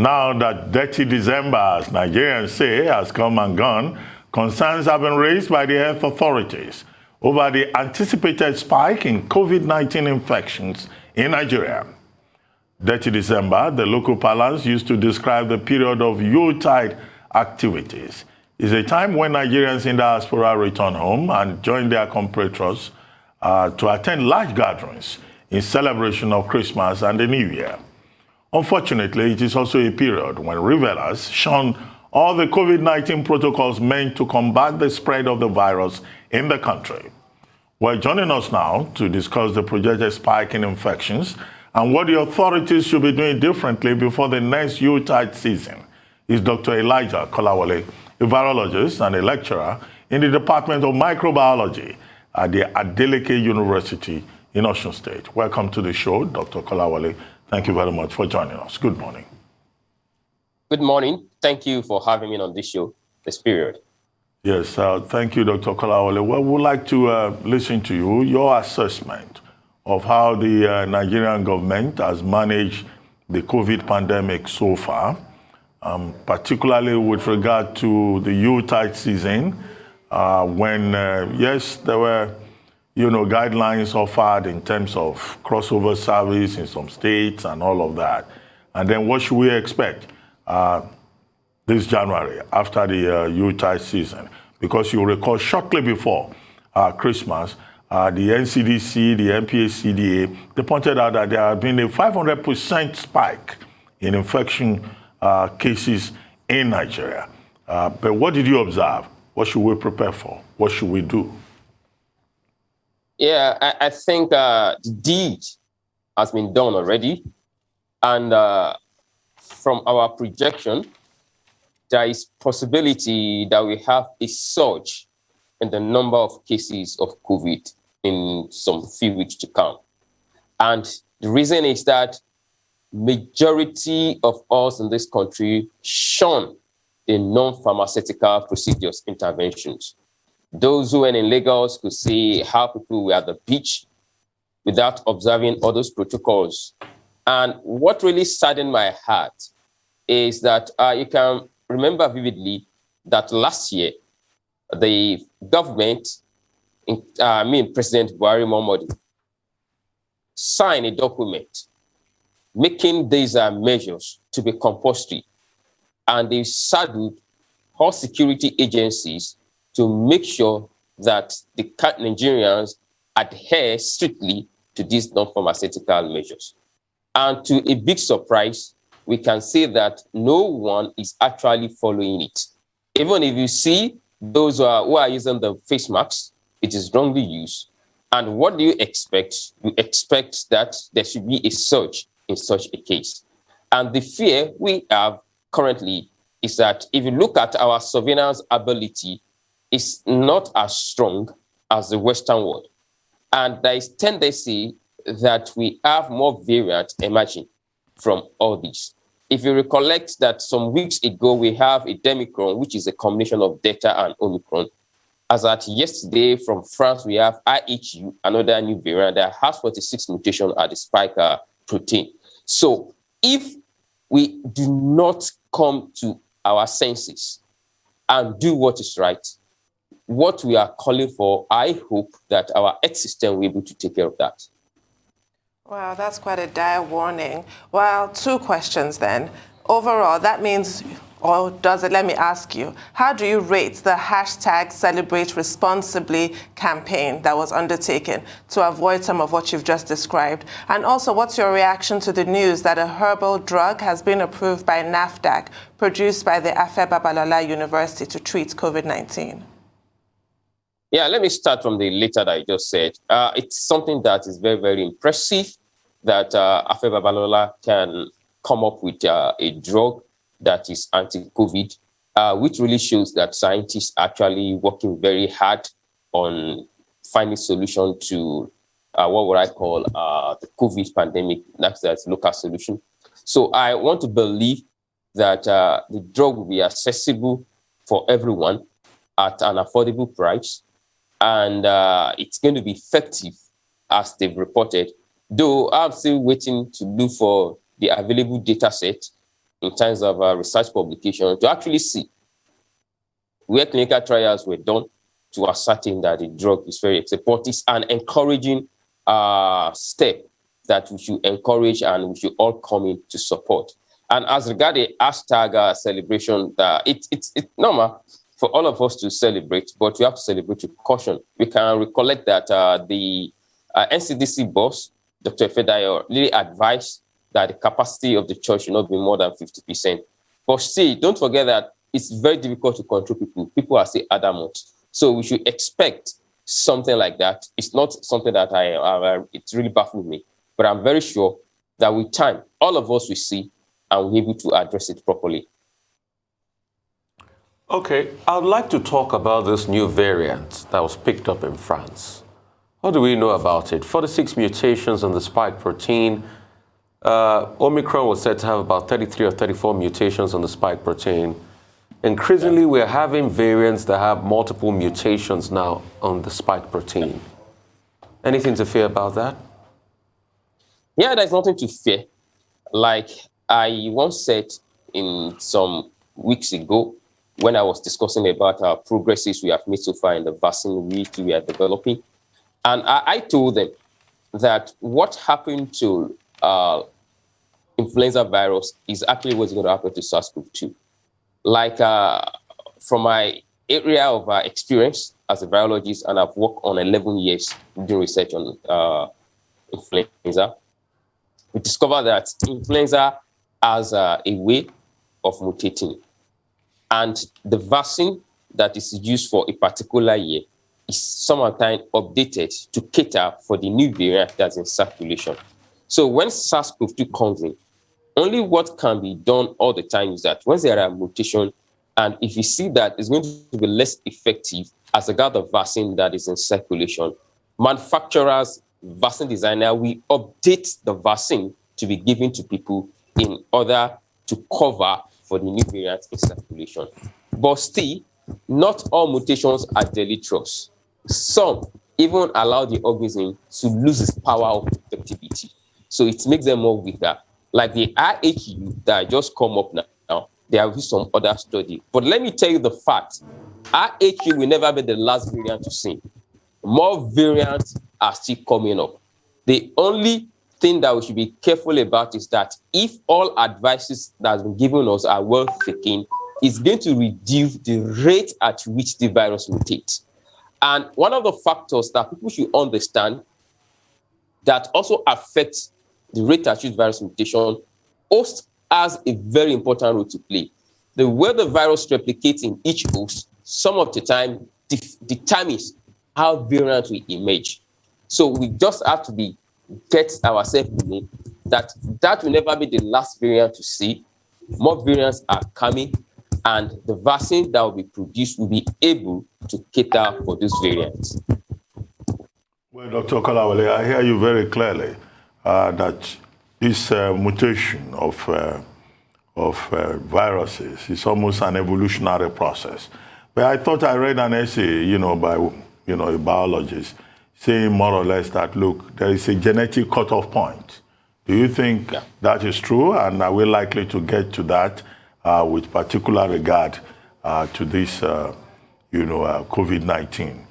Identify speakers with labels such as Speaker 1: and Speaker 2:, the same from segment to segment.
Speaker 1: Now that Detty December, as Nigerians say, has come and gone, concerns have been raised by the health authorities over the anticipated spike in COVID-19 infections in Nigeria. Detty December, the local parlance used to describe the period of Yuletide activities, is a time when Nigerians in diaspora return home and join their compatriots to attend large gatherings in celebration of Christmas and the New Year. Unfortunately, it is also a period when revelers shun all the COVID-19 protocols meant to combat the spread of the virus in the country. Well, joining us now to discuss the projected spike in infections and what the authorities should be doing differently before the next Yuletide season is Dr. Elijah Kolawole, a virologist and a lecturer in the Department of Microbiology at the Adeleke University in Osun State. Welcome to the show, Dr. Kolawole. Thank you very much for joining us. Good morning.
Speaker 2: Good morning. Thank you for having me on this show, this period.
Speaker 1: Yes, thank you, Dr. Kolawole. Well, we'd like to listen to you, your assessment of how the Nigerian government has managed the COVID pandemic so far, particularly with regard to the Yuletide season, when, yes, there were guidelines offered in terms of crossover service in some states and all of that. And then what should we expect this January after the Yuletide season? Because you recall shortly before Christmas, the NCDC, the NPHCDA, they pointed out that there had been a 500% spike in infection cases in Nigeria. But what did you observe? What should we prepare for? What should we do?
Speaker 2: Yeah, I think the deed has been done already. And from our projection, there is possibility that we have a surge in the number of cases of COVID in some few weeks to come. And the reason is that majority of us in this country shun the non-pharmaceutical procedures interventions. Those who were in Lagos could see how people were at the beach without observing all those protocols. And what really saddened my heart is that you can remember vividly that last year, the government, President Buhari Mohamed, signed a document making these measures to be compulsory. And they saddled all security agencies to make sure that the Nigerians adhere strictly to these non-pharmaceutical measures. And to a big surprise, we can say that no one is actually following it. Even if you see those who are using the face masks, it is wrongly used. And what do you expect? You expect that there should be a surge in such a case. And the fear we have currently is that if you look at our surveillance ability, it's not as strong as the Western world. And there is tendency that we have more variants emerging from all this. If you recollect that some weeks ago, we have a Demicron, which is a combination of Delta and Omicron. As at yesterday from France, we have IHU, another new variant that has 46 mutations at the spike protein. So if we do not come to our senses and do what is right, what we are calling for, I hope that our health system will be able to take care of that.
Speaker 3: Wow, that's quite a dire warning. Well, two questions then. Overall, that means, or does it, let me ask you, how do you rate the hashtag Celebrate Responsibly campaign that was undertaken to avoid some of what you've just described? And also, what's your reaction to the news that a herbal drug has been approved by NAFDAC, produced by the Afe Babalola University to treat COVID-19?
Speaker 2: Yeah, let me start from the later that I just said. It's something that is very, very impressive that Afe Babalola can come up with a drug that is anti-COVID, which really shows that scientists are actually working very hard on finding solution to what would I call the COVID pandemic. That's local solution. So I want to believe that the drug will be accessible for everyone at an affordable price. And it's going to be effective, as they've reported, though I'm still waiting to look for the available data set in terms of research publication to actually see where clinical trials were done to ascertain that the drug is very effective. But it's an encouraging step that we should encourage and we should all come in to support. And as regard the hashtag celebration, it's normal for all of us to celebrate, but we have to celebrate with caution. We can recollect that the NCDC boss, Dr. Fedayo, really advised that the capacity of the church should not be more than 50%. But still, don't forget that it's very difficult to control people. People are still adamant. So we should expect something like that. It's not something that it's really baffling me. But I'm very sure that with time, all of us will see and we'll be able to address it properly.
Speaker 4: Okay, I'd like to talk about this new variant that was picked up in France. What do we know about it? 46 mutations on the spike protein. Omicron was said to have about 33 or 34 mutations on the spike protein. Increasingly, we're having variants that have multiple mutations now on the spike protein. Anything to fear about that?
Speaker 2: Yeah, there's nothing to fear. Like I once said in some weeks ago, when I was discussing about our progresses we have made so far in the vaccine we are developing. And I told them that what happened to influenza virus is actually what's going to happen to SARS-CoV-2. Like from my area of experience as a virologist, and I've worked on 11 years doing research on influenza, we discovered that influenza has a way of mutating. And the vaccine that is used for a particular year is sometimes updated to cater for the new variant that's in circulation. So when SARS-CoV-2 comes in, only what can be done all the time is that once there are mutations, and if you see that it's going to be less effective as regard the vaccine that is in circulation, manufacturers, vaccine designer will update the vaccine to be given to people in order to cover for the new variant in circulation. But still, not all mutations are deleterious. Some even allow the organism to lose its power of infectivity. So it makes them more weaker. Like the RHU that just come up now, there will be some other study. But let me tell you the fact, RHU will never be the last variant to see. More variants are still coming up. The only thing that we should be careful about is that if all advices that have been given us are well taken, it's going to reduce the rate at which the virus mutates. And one of the factors that people should understand that also affects the rate at which virus mutation, host has a very important role to play. The way the virus replicates in each host, some of the time determines how variants will emerge. So we just have to get ourselves in that will never be the last variant to see. More variants are coming, and the vaccine that will be produced will be able to cater for these variants.
Speaker 1: Well, Dr. Kolawole, I hear you very clearly that this mutation of viruses is almost an evolutionary process. But I thought I read an essay, by a biologist saying more or less that, look, there is a genetic cutoff point. Do you think that is true? And are we likely to get to that with particular regard to this, COVID-19?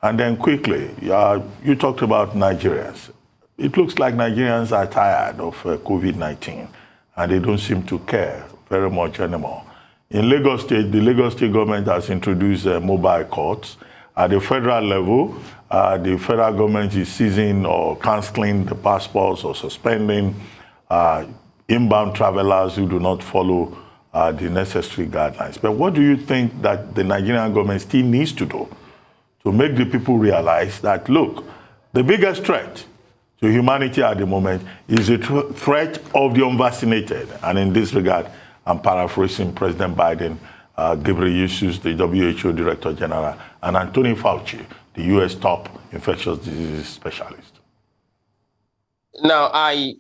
Speaker 1: And then quickly, you talked about Nigerians. It looks like Nigerians are tired of COVID-19 and they don't seem to care very much anymore. In Lagos State, the Lagos State government has introduced mobile courts. At the federal level, the federal government is seizing or cancelling the passports or suspending inbound travelers who do not follow the necessary guidelines. But what do you think that the Nigerian government still needs to do to make the people realize that, look, the biggest threat to humanity at the moment is the threat of the unvaccinated? And in this regard, I'm paraphrasing President Biden, Gabriel Jesus, the WHO Director General, and Anthony Fauci, the U.S. top infectious diseases specialist.
Speaker 2: Now, I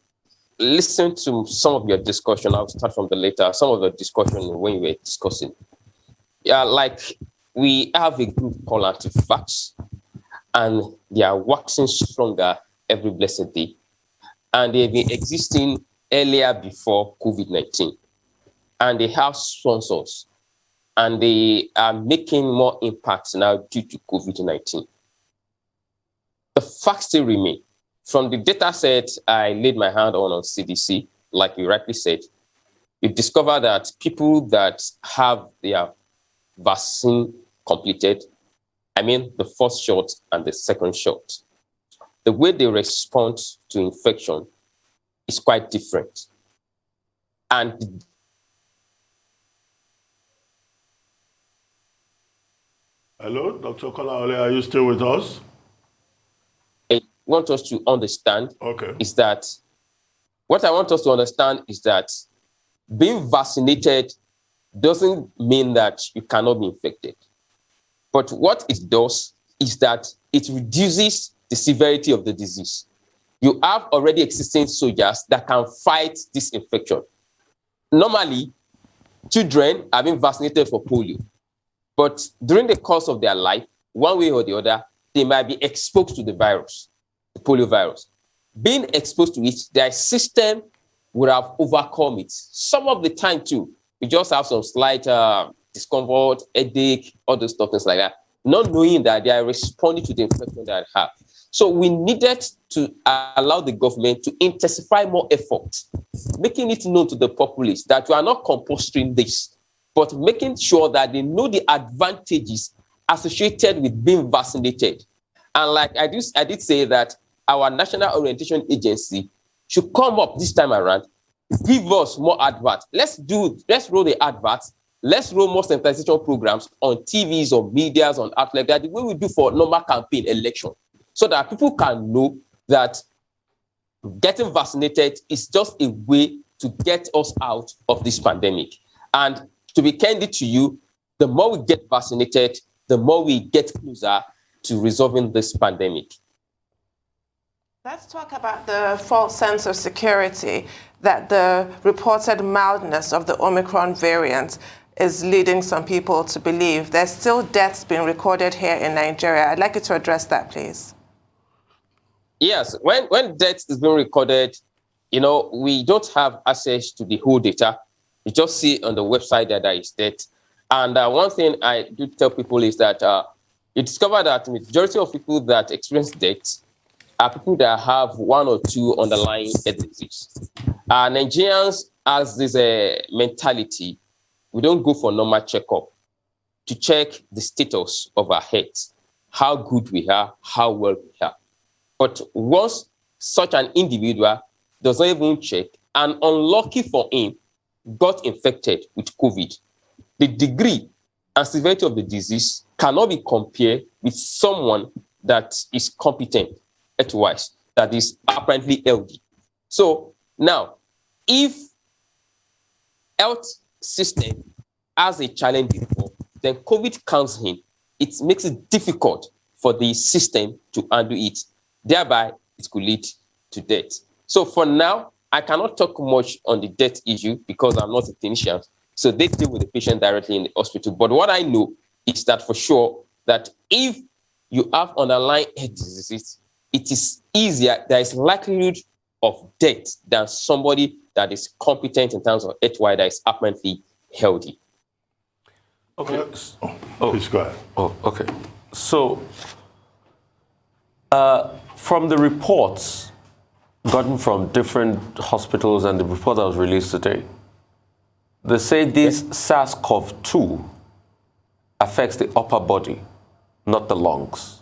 Speaker 2: listened to some of your discussion. I'll start from the later. Some of the discussion when you were discussing. Yeah, like we have a group called Antivax, and they are waxing stronger every blessed day. And they've been existing earlier before COVID-19. and they have sponsors, and they are making more impact now due to COVID-19. The facts still remain. From the data set I laid my hand on CDC, like you rightly said, you discover that people that have their vaccine completed, I mean the first shot and the second shot, the way they respond to infection is quite different. And
Speaker 1: Hello, Dr. Kolawole, are you still with us?
Speaker 2: I want us to understand is that what I want us to understand is that being vaccinated doesn't mean that you cannot be infected. But what it does is that it reduces the severity of the disease. You have already existing soldiers that can fight this infection. Normally, children are being vaccinated for polio, but during the course of their life, one way or the other, they might be exposed to the virus, the polio virus. Being exposed to it, their system would have overcome it. Some of the time too, we just have some slight discomfort, headache, all those stuff, things like that, not knowing that they are responding to the infection that they have. So we needed to allow the government to intensify more effort, making it known to the populace that we are not compulsoring this, but making sure that they know the advantages associated with being vaccinated. And like I did say that our National Orientation Agency should come up this time around, give us more adverts. Let's roll the adverts. Let's roll more sensitization programs on TVs, on medias, on outlets, that the way we do for normal campaign election, so that people can know that getting vaccinated is just a way to get us out of this pandemic. And to be candid to you, the more we get vaccinated, the more we get closer to resolving this pandemic.
Speaker 3: Let's talk about the false sense of security that the reported mildness of the Omicron variant is leading some people to believe. There's still deaths being recorded here in Nigeria. I'd like you to address that, please.
Speaker 2: Yes, when death is being recorded, we don't have access to the whole data. You just see on the website that there is death. And one thing I do tell people is that you discover that the majority of people that experience death are people that have one or two underlying health disease. Nigerians has this mentality. We don't go for normal checkup to check the status of our health, how good we are, how well we are. But once such an individual does not even check, and unlucky for him, got infected with COVID, the degree and severity of the disease cannot be compared with someone that is competent health-wise, that is apparently healthy. So now, if health system has a challenge before, then COVID comes in, it makes it difficult for the system to handle it. Thereby, it could lead to death. So for now, I cannot talk much on the death issue because I'm not a clinician. So they deal with the patient directly in the hospital. But what I know is that for sure, that if you have underlying health diseases, it is easier, there is likelihood of death than somebody that is competent in terms of health-wise that is apparently healthy.
Speaker 1: Okay. Please go ahead.
Speaker 4: Okay. So, from the reports gotten from different hospitals and the report that was released today, they say this SARS-CoV-2 affects the upper body, not the lungs.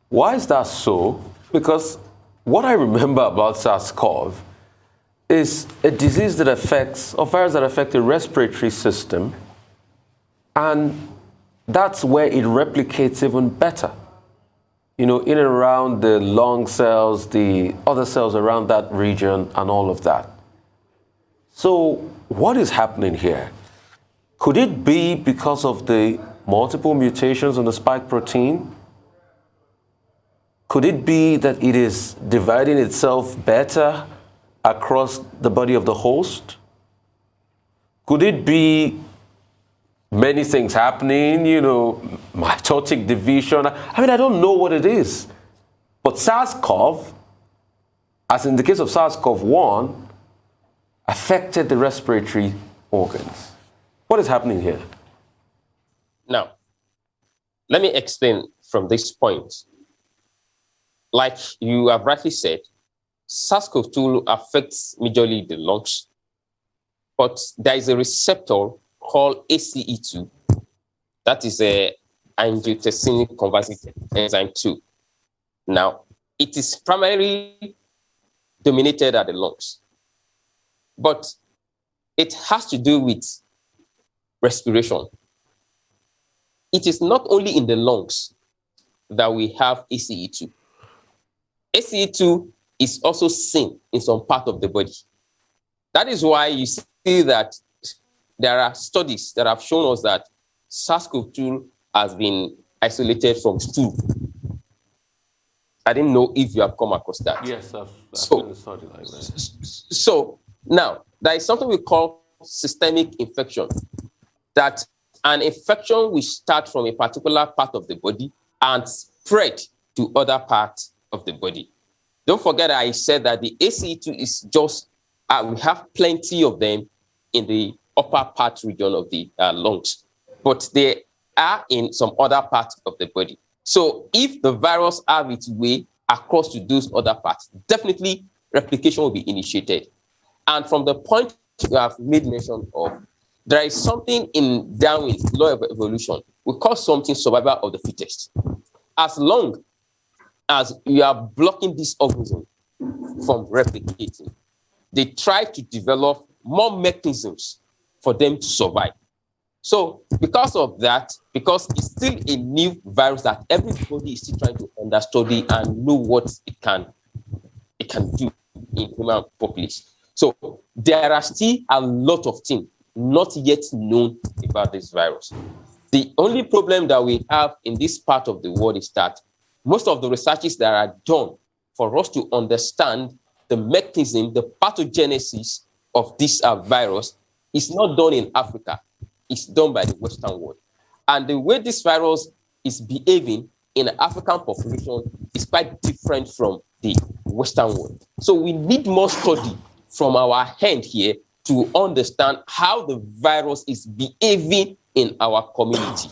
Speaker 4: Why is that so? Because what I remember about SARS-CoV is a disease that affects, or virus that affects the respiratory system, and that's where it replicates even better. In and around the lung cells, the other cells around that region, and all of that. So what is happening here? Could it be because of the multiple mutations on the spike protein? Could it be that it is dividing itself better across the body of the host? Could it be many things happening, mitotic division? I don't know what it is. But SARS-CoV, as in the case of SARS-CoV-1, affected the respiratory organs. What is happening here?
Speaker 2: Now, let me explain from this point. Like you have rightly said, SARS-CoV-2 affects majorly the lungs, but there is a receptor called ACE2, that is a angiotensin converting enzyme 2. Now, it is primarily dominated at the lungs, but it has to do with respiration. It is not only in the lungs that we have ACE2. ACE2 is also seen in some part of the body. That is why you see that there are studies that have shown us that SARS-CoV-2 has been isolated from stool. I didn't know if you have come across that.
Speaker 4: Yes, I've seen a study like that.
Speaker 2: So now, there is something we call systemic infection, that an infection will start from a particular part of the body and spread to other parts of the body. Don't forget I said that the ACE2 is just, we have plenty of them in the upper part region of the lungs, but they are in some other parts of the body. So if the virus have its way across to those other parts, definitely replication will be initiated. And from the point you have made mention of, there is something in Darwin's law of evolution. We call something survival of the fittest. As long as you are blocking this organism from replicating, they try to develop more mechanisms for them to survive. So because of that, because it's still a new virus that everybody is still trying to understudy and know what it can do in human population. So there are still a lot of things not yet known about this virus. The only problem that we have in this part of the world is that most of the researches that are done for us to understand the mechanism, the pathogenesis of this virus is not done in Africa. It's done by the Western world. And the way this virus is behaving in the African population is quite different from the Western world. So we need more study from our hand here to understand how the virus is behaving in our community.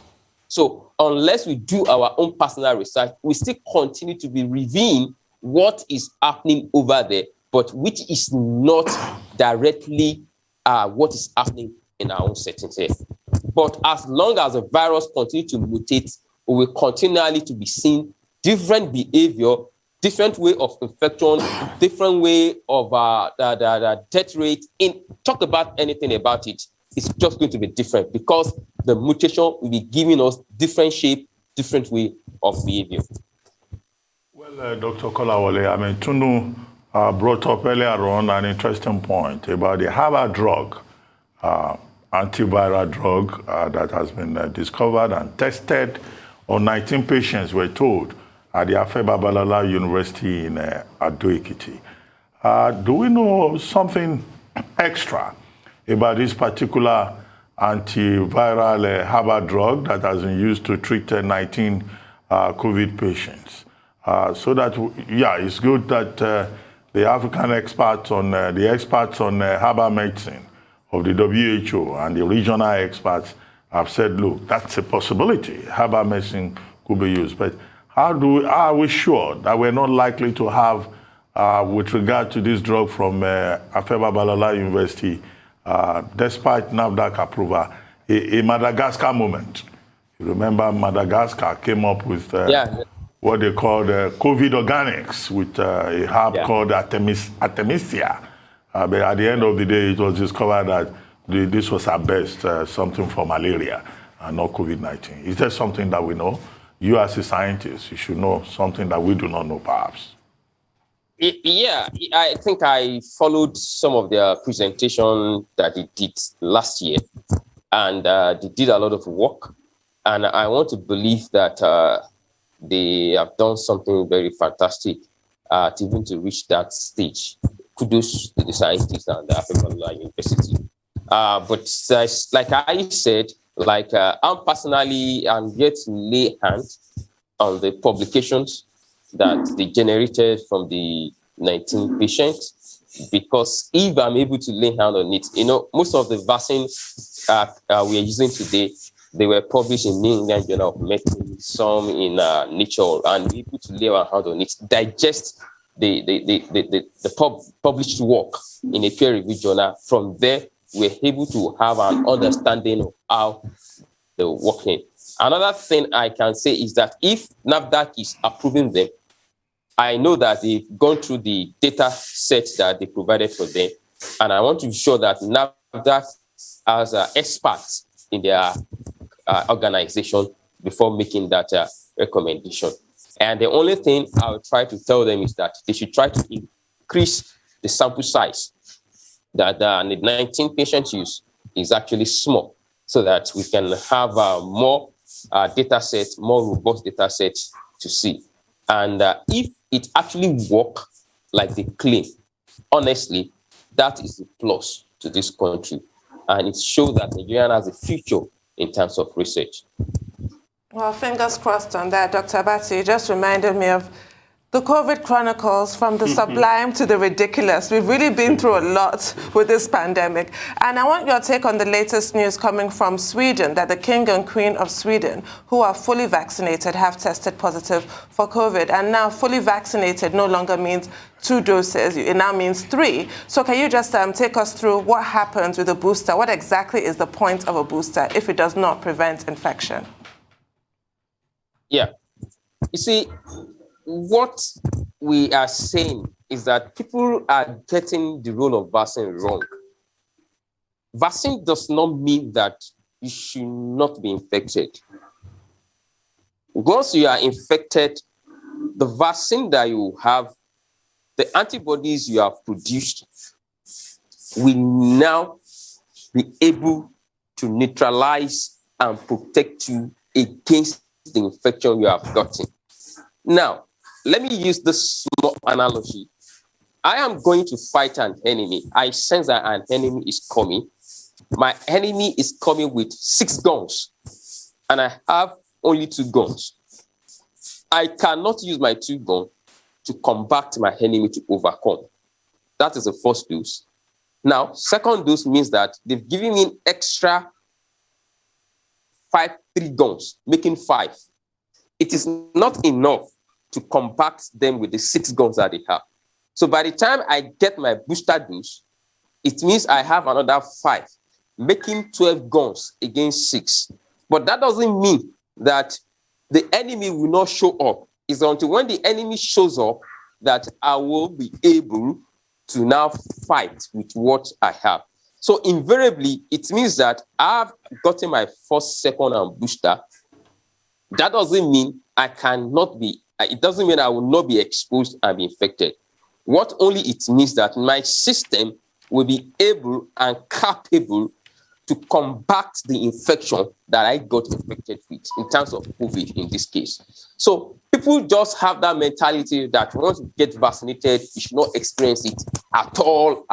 Speaker 2: So unless we do our own personal research, we still continue to be reviewing what is happening over there, but which is not directly what is happening in our own settings here. But as long as the virus continues to mutate, we will continually to be seeing different behavior, different way of infection, different way of the death rate. Talk about anything about it, it's just going to be different because the mutation will be giving us different shape, different way of behavior.
Speaker 1: Well, Dr. Kolawole, Tunu brought up earlier on an interesting point about the Harvard drug, antiviral drug that has been discovered and tested on 19 patients, we're told, at the Afe Babalola University in Ado-Ekiti. Do we know something extra about this particular antiviral Harvard drug that has been used to treat 19 COVID patients? So that, it's good that the African experts on herbal medicine of the WHO and the regional experts have said, look, that's a possibility. Herbal medicine could be used. But how are we sure that we're not likely to have, with regard to this drug from Afe Babalola University, despite NAFDAC approval, a Madagascar moment? You remember Madagascar came up with what they called COVID organics with a herb called Artemisia. But at the end of the day, it was discovered that this was at best something for malaria and not COVID-19. Is there something that we know? You as a scientist, you should know something that we do not know, perhaps.
Speaker 2: Yeah, I think I followed some of their presentation that they did last year, and they did a lot of work. And I want to believe that they have done something very fantastic even to reach that stage. Kudos to the scientists and the Afe Babalola University. But like I said, I'm personally, I'm yet to lay hands on the publications that they generated from the 19 patients. because if I'm able to lay hand on it, most of the vaccines we are using today, they were published in New England Journal of Medicine, some in Nature, and we're able to lay our hand on it, digest the published work in a peer-reviewed journal. From there, we're able to have an understanding of how they're working. Another thing I can say is that if NAFDAC is approving them, I know that they've gone through the data sets that they provided for them, and I want to be sure that NAFDAC has experts in their organization before making that recommendation. And the only thing I will try to tell them is that they should try to increase the sample size, that the 19 patients use is actually small, so that we can have more data sets, more robust data sets to see. And if it actually works like they claim, honestly, that is a plus to this country. And it shows that Nigeria has a future in terms of research.
Speaker 3: Well, fingers crossed on that, Dr. Bassey. Just reminded me of the COVID chronicles, from the sublime to the ridiculous. We've really been through a lot with this pandemic. And I want your take on the latest news coming from Sweden, that the King and Queen of Sweden, who are fully vaccinated, have tested positive for COVID. And now fully vaccinated no longer means 2 doses. It now means 3. So can you just take us through what happens with a booster? What exactly is the point of a booster if it does not prevent infection?
Speaker 2: Yeah. You see, what we are saying is that people are getting the role of vaccine wrong. Vaccine does not mean that you should not be infected. Once you are infected, the vaccine that you have, the antibodies you have produced, will now be able to neutralize and protect you against the infection you have gotten. Now, let me use this small analogy. I am going to fight an enemy. I sense that an enemy is coming. My enemy is coming with 6 guns, and I have only 2 guns. I cannot use my 2 guns to combat my enemy to overcome. That is the first dose. Now, second dose means that they've given me extra 3 guns, making 5. It is not enough to combat them with the 6 guns that they have. So by the time I get my booster dose, it means I have another 5, making 12 guns against 6. But that doesn't mean that the enemy will not show up. It's until when the enemy shows up that I will be able to now fight with what I have. So invariably, it means that I've gotten my first, second, and booster. That doesn't mean it doesn't mean I will not be exposed and be infected. What only it means that my system will be able and capable to combat the infection that I got infected with, in terms of COVID in this case. So people just have that mentality that once you get vaccinated, you should not experience it at all,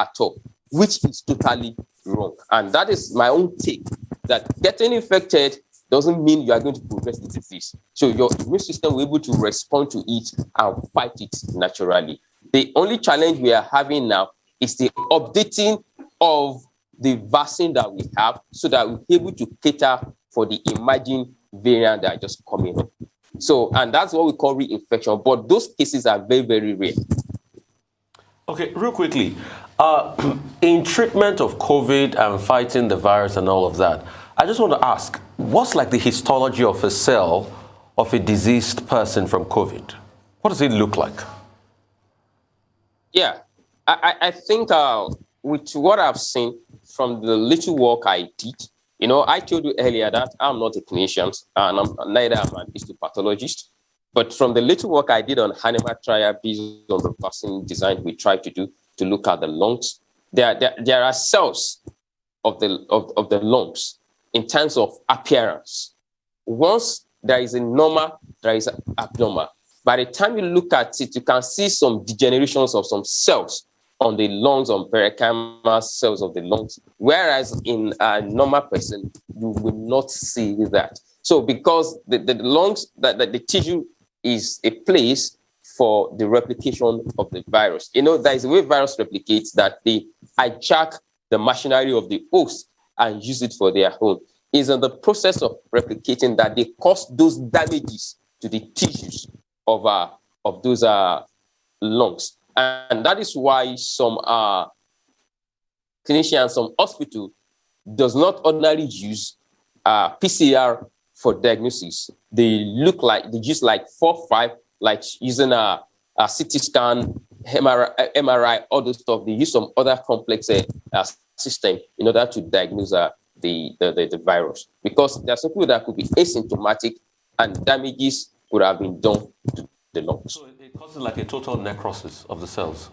Speaker 2: which is totally wrong. And that is my own take, that getting infected doesn't mean you are going to progress the disease. So your immune system will be able to respond to it and fight it naturally. The only challenge we are having now is the updating of the vaccine that we have, so that we're able to cater for the emerging variant that are just coming up. So, and that's what we call reinfection. But those cases are very, very rare.
Speaker 4: Okay, real quickly, in treatment of COVID and fighting the virus and all of that, I just want to ask, what's like the histology of a cell of a diseased person from COVID? What does it look like?
Speaker 2: Yeah, I think with what I've seen from the little work I did, I told you earlier that I'm not a clinician, and neither am I an histopathologist. But from the little work I did on animal trial based on the vaccine design we tried to do to look at the lungs, there are cells of the lungs in terms of appearance. Once there is a normal, there is an abnormal. By the time you look at it, you can see some degenerations of some cells on the lungs, on parenchymal cells of the lungs, whereas in a normal person, you will not see that. So because the lungs, the tissue is a place for the replication of the virus. You know, there is a way virus replicates, that they hijack the machinery of the host and use it for their own. It's in the process of replicating that they cause those damages to the tissues of those lungs. And that is why some clinicians, some hospital does not ordinarily use PCR for diagnosis. They use like 4 or 5, like using a CT scan, MRI, all those stuff. They use some other complex system in order to diagnose the virus, because there are some people that could be asymptomatic and damages could have been done to the lungs.
Speaker 4: So it causes like a total necrosis of the cells.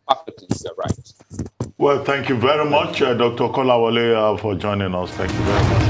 Speaker 2: Perfectly right.
Speaker 1: Well, thank you very much, Dr. Kolawole, for joining us. Thank you very much.